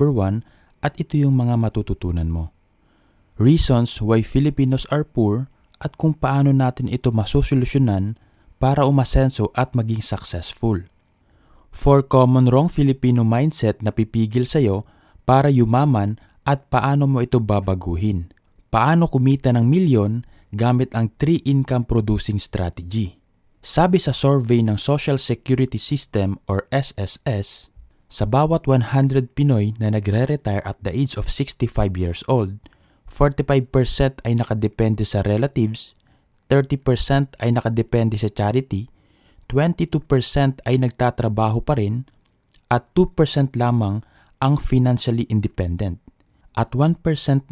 number 1 at ito yung mga matututunan mo. Reasons why Filipinos are poor at kung paano natin ito masosolusyonan para umasenso at maging successful. 4 common wrong Filipino mindset na pipigil sa'yo para yumaman at paano mo ito babaguhin. Paano kumita ng milyon gamit ang 3 income producing strategy. Sabi sa survey ng Social Security System or SSS, sa bawat 100 Pinoy na nagre-retire at the age of 65 years old, 45% ay nakadepende sa relatives, 30% ay nakadepende sa charity, 22% ay nagtatrabaho pa rin, at 2% lamang ang financially independent, at 1%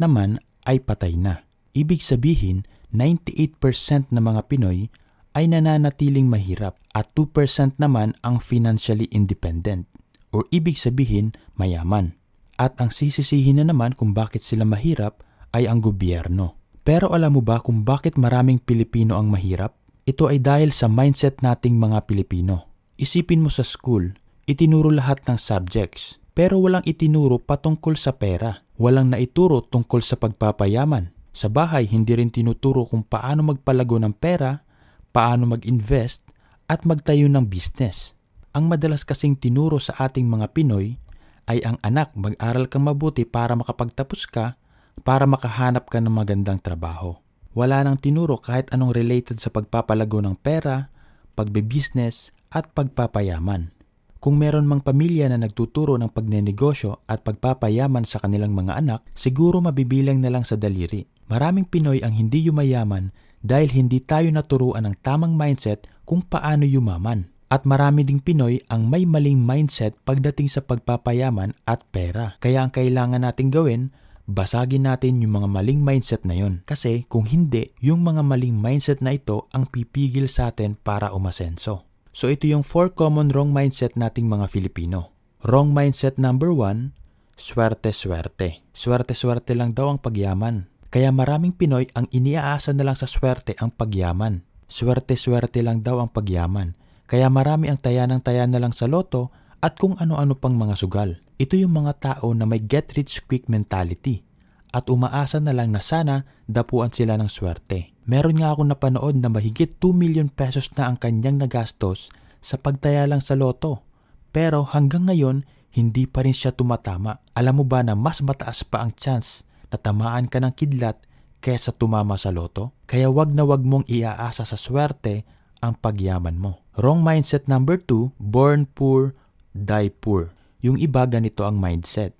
naman ay patay na. Ibig sabihin, 98% ng mga Pinoy ay nananatiling mahirap at 2% naman ang financially independent, o ibig sabihin mayaman. At ang sisisihin na naman kung bakit sila mahirap ay ang gobyerno. Pero alam mo ba kung bakit maraming Pilipino ang mahirap? Ito ay dahil sa mindset nating mga Pilipino. Isipin mo sa school, itinuro lahat ng subjects, pero walang itinuro patungkol sa pera. Walang naituro tungkol sa pagpapayaman. Sa bahay, hindi rin tinuturo kung paano magpalago ng pera, paano mag-invest, at magtayo ng business. Ang madalas kasing tinuro sa ating mga Pinoy ay ang anak, mag-aral kang mabuti para makapagtapos ka, para makahanap ka ng magandang trabaho. Wala nang tinuro kahit anong related sa pagpapalago ng pera, pagbe-business, at pagpapayaman. Kung meron mang pamilya na nagtuturo ng pagnenegosyo at pagpapayaman sa kanilang mga anak, siguro mabibilang na lang sa daliri. Maraming Pinoy ang hindi yumayaman dahil hindi tayo naturuan ng tamang mindset kung paano yumaman. At marami ding Pinoy ang may maling mindset pagdating sa pagpapayaman at pera. Kaya ang kailangan nating gawin, basagin natin yung mga maling mindset na yon. Kasi kung hindi, yung mga maling mindset na ito ang pipigil sa atin para umasenso. So ito yung 4 common wrong mindset nating mga Filipino. Wrong mindset number 1, swerte-swerte. Swerte-swerte lang daw ang pagyaman. Kaya maraming Pinoy ang iniaasa na lang sa swerte ang pagyaman. Swerte-swerte lang daw ang pagyaman. Kaya marami ang taya na lang sa loto at kung ano-ano pang mga sugal. Ito yung mga tao na may get-rich-quick mentality at umaasa na lang na sana dapuan sila ng swerte. Meron nga ako napanood na mahigit 2 million pesos na ang kanyang nagastos sa pagtaya lang sa loto. Pero hanggang ngayon, hindi pa rin siya tumatama. Alam mo ba na mas mataas pa ang chance na tamaan ka ng kidlat kaysa tumama sa loto? Kaya wag na wag mong iaasa sa swerte ang pagyaman mo. Wrong mindset number 2, born poor, die poor. Yung iba ganito ang mindset.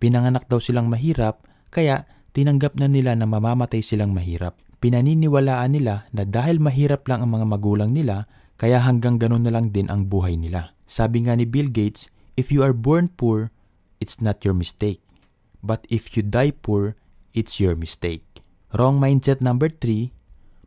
Pinanganak daw silang mahirap, kaya tinanggap na nila na mamamatay silang mahirap. Pinaniniwalaan nila na dahil mahirap lang ang mga magulang nila, kaya hanggang ganun na lang din ang buhay nila. Sabi nga ni Bill Gates, if you are born poor, it's not your mistake. But if you die poor, it's your mistake. Wrong mindset number 3,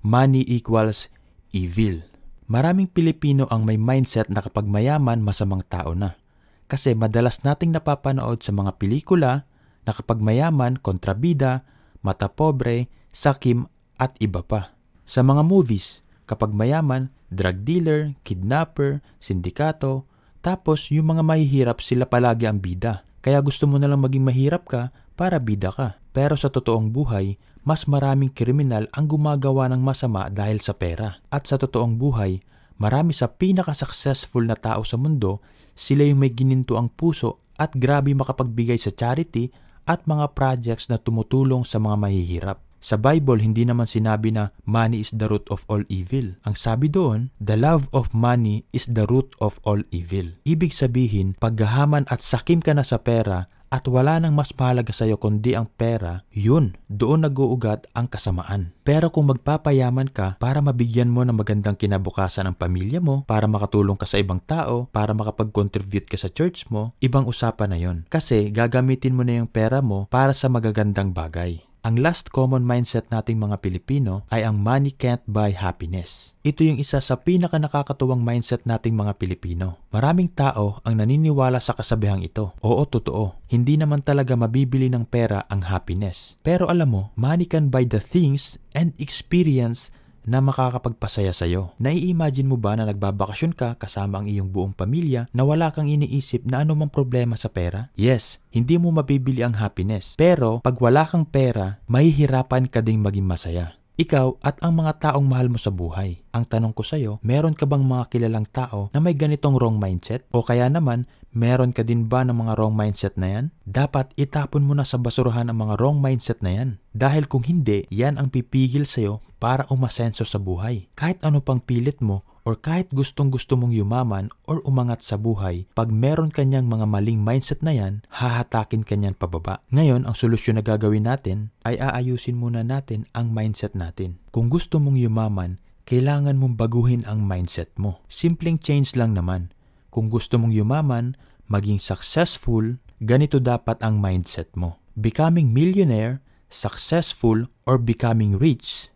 money equals evil. Maraming Pilipino ang may mindset na kapag mayaman, masamang tao na. Kasi madalas nating napapanood sa mga pelikula na kapag mayaman, kontrabida, mata pobre, sakim, at iba pa. Sa mga movies, kapag mayaman, drug dealer, kidnapper, sindikato, tapos yung mga mahihirap sila palagi ang bida. Kaya gusto mo na lang maging mahirap ka para bida ka. Pero sa totoong buhay, mas maraming kriminal ang gumagawa ng masama dahil sa pera. At sa totoong buhay, marami sa pinaka-successful na tao sa mundo, sila yung may gininto ang puso at grabe makapagbigay sa charity at mga projects na tumutulong sa mga mahihirap. Sa Bible, hindi naman sinabi na money is the root of all evil. Ang sabi doon, the love of money is the root of all evil. Ibig sabihin, paggahaman at sakim ka na sa pera at wala nang mas mahalaga sa'yo kundi ang pera, yun, doon nag-uugat ang kasamaan. Pero kung magpapayaman ka para mabigyan mo ng magandang kinabukasan ang pamilya mo, para makatulong ka sa ibang tao, para makapag-contribute ka sa church mo, ibang usapan na yon. Kasi gagamitin mo na yung pera mo para sa magagandang bagay. Ang last common mindset nating mga Pilipino ay ang money can't buy happiness. Ito yung isa sa pinaka nakakatuwang mindset nating mga Pilipino. Maraming tao ang naniniwala sa kasabihang ito. Oo, totoo. Hindi naman talaga mabibili ng pera ang happiness. Pero alam mo, money can buy the things and experience na makakapagpasaya sa'yo. Nai-imagine mo ba na nagbabakasyon ka kasama ang iyong buong pamilya na wala kang iniisip na anumang problema sa pera? Yes, hindi mo mabibili ang happiness. Pero pag wala kang pera, mahihirapan ka ding maging masaya. Ikaw at ang mga taong mahal mo sa buhay. Ang tanong ko sa'yo, meron ka bang mga kilalang tao na may ganitong wrong mindset? O kaya naman, meron ka din ba ng mga wrong mindset na yan? Dapat itapon mo na sa basurahan ang mga wrong mindset na yan. Dahil kung hindi, yan ang pipigil sa'yo para umasenso sa buhay. Kahit ano pang pilit mo, or kahit gustong-gusto mong yumaman or umangat sa buhay, pag meron kanyang mga maling mindset na yan, hahatakin kanyan pababa. Ngayon, ang solusyon na gagawin natin ay aayusin muna natin ang mindset natin. Kung gusto mong yumaman, kailangan mong baguhin ang mindset mo. Simpleng change lang naman. Kung gusto mong yumaman, maging successful, ganito dapat ang mindset mo. Becoming millionaire, successful, or becoming rich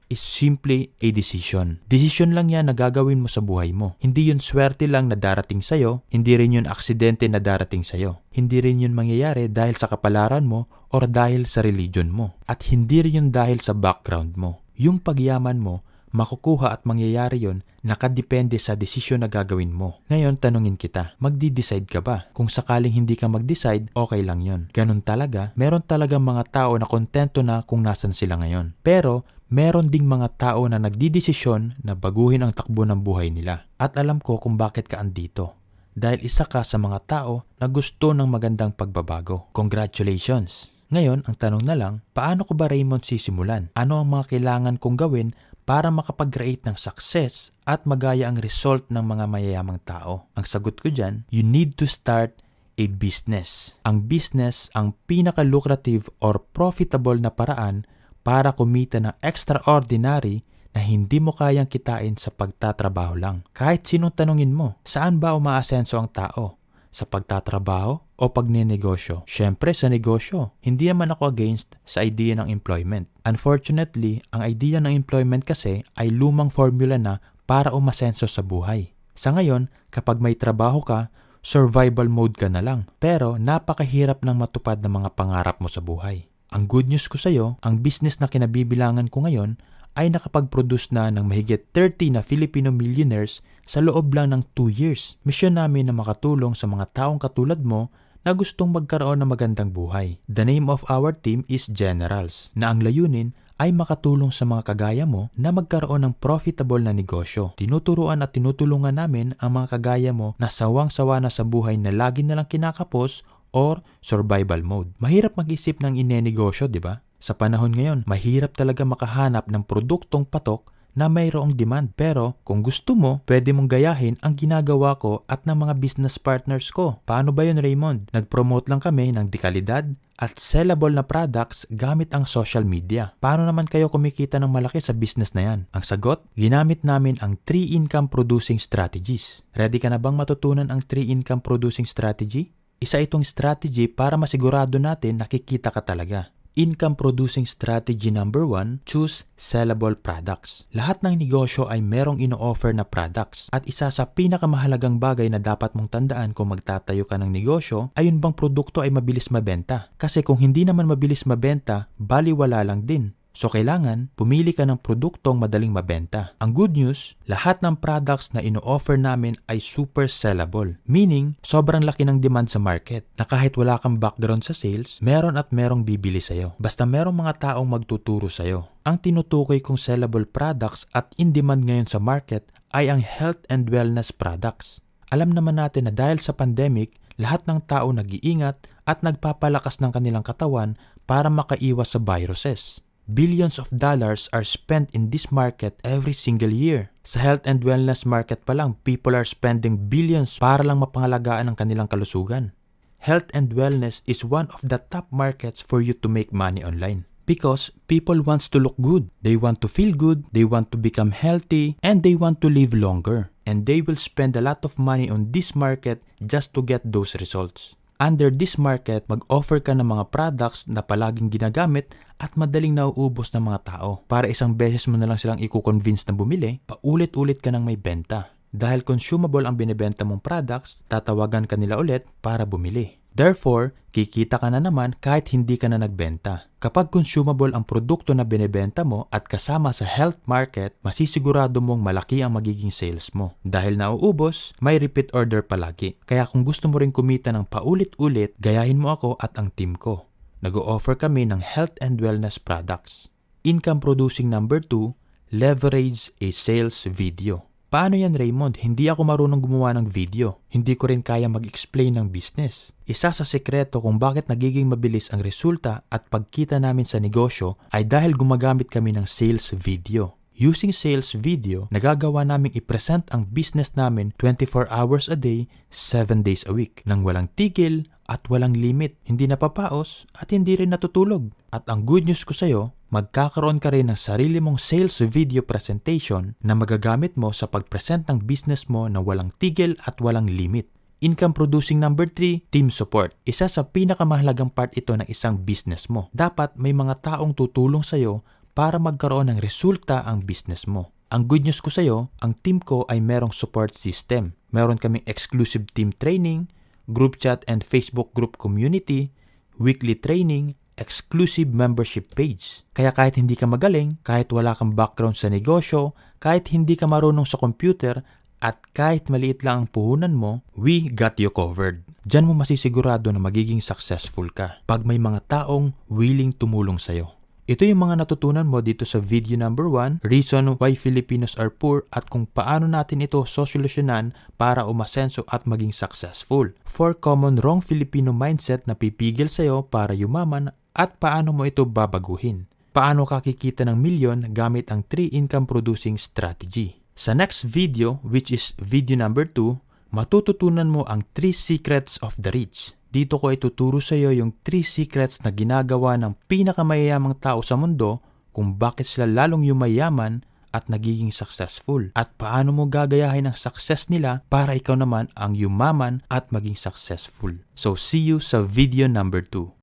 is simply a decision. Decision lang yan na gagawin mo sa buhay mo. Hindi yun swerte lang na darating sa'yo, hindi rin yun aksidente na darating sa'yo. Hindi rin yun mangyayari dahil sa kapalaran mo or dahil sa religion mo. At hindi rin yun dahil sa background mo. Yung pagyaman mo, makukuha at mangyayari yun nakadepende sa desisyon na gagawin mo. Ngayon, tanungin kita, magdi-decide ka ba? Kung sakaling hindi ka mag-decide, okay lang yun. Ganun talaga, meron talagang mga tao na kontento na kung nasan sila ngayon. Pero, meron ding mga tao na nagdidesisyon na baguhin ang takbo ng buhay nila. At alam ko kung bakit ka andito. Dahil isa ka sa mga tao na gusto ng magandang pagbabago. Congratulations! Ngayon, ang tanong na lang, paano ko ba Raymond sisimulan? Ano ang mga kailangan kong gawin para makapag-create ng success at magaya ang result ng mga mayayamang tao? Ang sagot ko dyan, you need to start a business. Ang business ang pinaka-lucrative or profitable na paraan para kumita ng extraordinary na hindi mo kayang kitain sa pagtatrabaho lang. Kahit sinong tanungin mo, saan ba umaasenso ang tao? Sa pagtatrabaho o pagninegosyo? Siyempre sa negosyo. Hindi naman ako against sa idea ng employment. Unfortunately, ang idea ng employment kasi ay lumang formula na para umasenso sa buhay. Sa ngayon, kapag may trabaho ka, survival mode ka na lang. Pero napakahirap ng matupad ng mga pangarap mo sa buhay. Ang good news ko sa'yo, ang business na kinabibilangan ko ngayon ay nakapag-produce na ng mahigit 30 na Filipino millionaires sa loob lang ng 2 years. Misyon namin na makatulong sa mga taong katulad mo na gustong magkaroon ng magandang buhay. The name of our team is Generals, na ang layunin ay makatulong sa mga kagaya mo na magkaroon ng profitable na negosyo. Tinuturuan at tinutulungan namin ang mga kagaya mo na sawang-sawa na sa buhay na lagi nalang kinakapos or survival mode. Mahirap mag-isip ng inenegosyo, di ba? Sa panahon ngayon, mahirap talaga makahanap ng produktong patok na mayroong demand. Pero kung gusto mo, pwede mong gayahin ang ginagawa ko at ng mga business partners ko. Paano ba yun, Raymond? Nag-promote lang kami ng dekalidad at sellable na products gamit ang social media. Paano naman kayo kumikita ng malaki sa business na yan? Ang sagot, ginamit namin ang 3 income producing strategies. Ready ka na bang matutunan ang 3 income producing strategy? Isa itong strategy para masigurado natin nakikita ka talaga. Income producing strategy number 1, choose sellable products. Lahat ng negosyo ay merong ino-offer na products. At isa sa pinakamahalagang bagay na dapat mong tandaan kung magtatayo ka ng negosyo ay yun bang produkto ay mabilis mabenta. Kasi kung hindi naman mabilis mabenta, baliwala lang din. So kailangan, pumili ka ng produktong madaling mabenta. Ang good news, lahat ng products na ino-offer namin ay super sellable. Meaning, sobrang laki ng demand sa market na kahit wala kang background sa sales, meron at merong bibili sa'yo. Basta merong mga taong magtuturo sa'yo. Ang tinutukoy kong sellable products at in demand ngayon sa market ay ang health and wellness products. Alam naman natin na dahil sa pandemic, lahat ng tao nag-iingat at nagpapalakas ng kanilang katawan para makaiwas sa viruses. Billions of dollars are spent in this market every single year. Sa health and wellness market pa lang, people are spending billions para lang mapangalagaan ang kanilang kalusugan. Health and wellness is one of the top markets for you to make money online. Because people wants to look good, they want to feel good, they want to become healthy, and they want to live longer. And they will spend a lot of money on this market just to get those results. Under this market, mag-offer ka ng mga products na palaging ginagamit at madaling nauubos ng mga tao. Para isang beses mo na lang silang i-convince na bumili, paulit-ulit ka nang may benta. Dahil consumable ang binibenta mong products, tatawagan ka nila ulit para bumili. Therefore, kikita ka na naman kahit hindi ka na nagbenta. Kapag consumable ang produkto na binebenta mo at kasama sa health market, masisigurado mong malaki ang magiging sales mo. Dahil nauubos, may repeat order palagi. Kaya kung gusto mo rin kumita ng paulit-ulit, gayahin mo ako at ang team ko. Nag-o-offer kami ng health and wellness products. Income producing number 2, leverage a sales video. Paano yan, Raymond? Hindi ako marunong gumawa ng video. Hindi ko rin kaya mag-explain ng business. Isa sa sekreto kung bakit nagiging mabilis ang resulta at pagkita namin sa negosyo ay dahil gumagamit kami ng sales video. Using sales video, nagagawa naming i-present ang business namin 24 hours a day, 7 days a week, nang walang tigil at walang limit, hindi napapaos at hindi rin natutulog. At ang good news ko sa'yo, magkakaroon ka rin ng sarili mong sales video presentation na magagamit mo sa pag-present ng business mo na walang tigil at walang limit. Income producing number 3, team support. Isa sa pinakamahalagang part ito ng isang business mo. Dapat may mga taong tutulong sa'yo para magkaroon ng resulta ang business mo. Ang good news ko sa'yo, ang team ko ay merong support system. Meron kaming exclusive team training, group chat and Facebook group community, weekly training, exclusive membership page. Kaya kahit hindi ka magaling, kahit wala kang background sa negosyo, kahit hindi ka marunong sa computer, at kahit maliit lang ang puhunan mo, we got you covered. Diyan mo masisigurado na magiging successful ka pag may mga taong willing tumulong sa'yo. Ito yung mga natutunan mo dito sa video number 1, Reason Why Filipinos Are Poor at kung paano natin ito sosolusyonan para umasenso at maging successful. 4 common wrong Filipino mindset na pipigil sa'yo para yumaman at paano mo ito babaguhin. Paano ka kikita ng milyon gamit ang 3 income producing strategy. Sa next video, which is video number 2, matututunan mo ang 3 secrets of the rich. Dito ko ituturo sa iyo yung 3 secrets na ginagawa ng pinakamayayamang tao sa mundo kung bakit sila lalong yumayaman at nagiging successful. At paano mo gagayahin ang success nila para ikaw naman ang yumaman at maging successful. So see you sa video number 2.